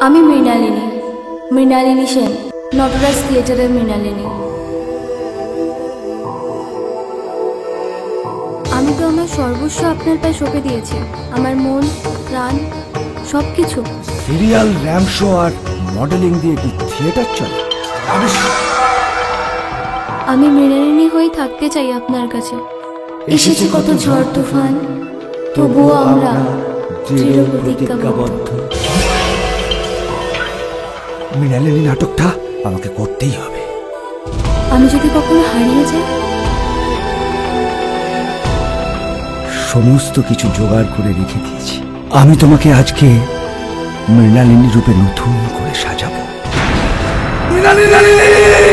আমি মৃণালিনী সেন, নটরাজ থিয়েটারের মৃণালিনী। আমি তো আমার সর্বস্ব আপনার পায়ে সঁপে দিয়েছি, আমার মন, প্রাণ, সবকিছু। সিরিয়াল, র্যাম্প শো আর মডেলিং দিয়ে কি থিয়েটার চলে? আমি মৃণালিনী হয়ে থাকতে চাই আপনার কাছে। এসেছে কত ঝড় তুফান, তবুও আমরা দৃঢ় প্রতিজ্ঞাবদ্ধ। মৃণালিনী নাটকটা আমাকে করতেই হবে। আমি যদি কখনো হারিয়ে যাই? সমস্ত কিছু জোগাড় করে রেখে দিয়েছি। আমি তোমাকে আজকে মৃণালিনী রূপে নতুন করে সাজাবো। মৃণালিনী!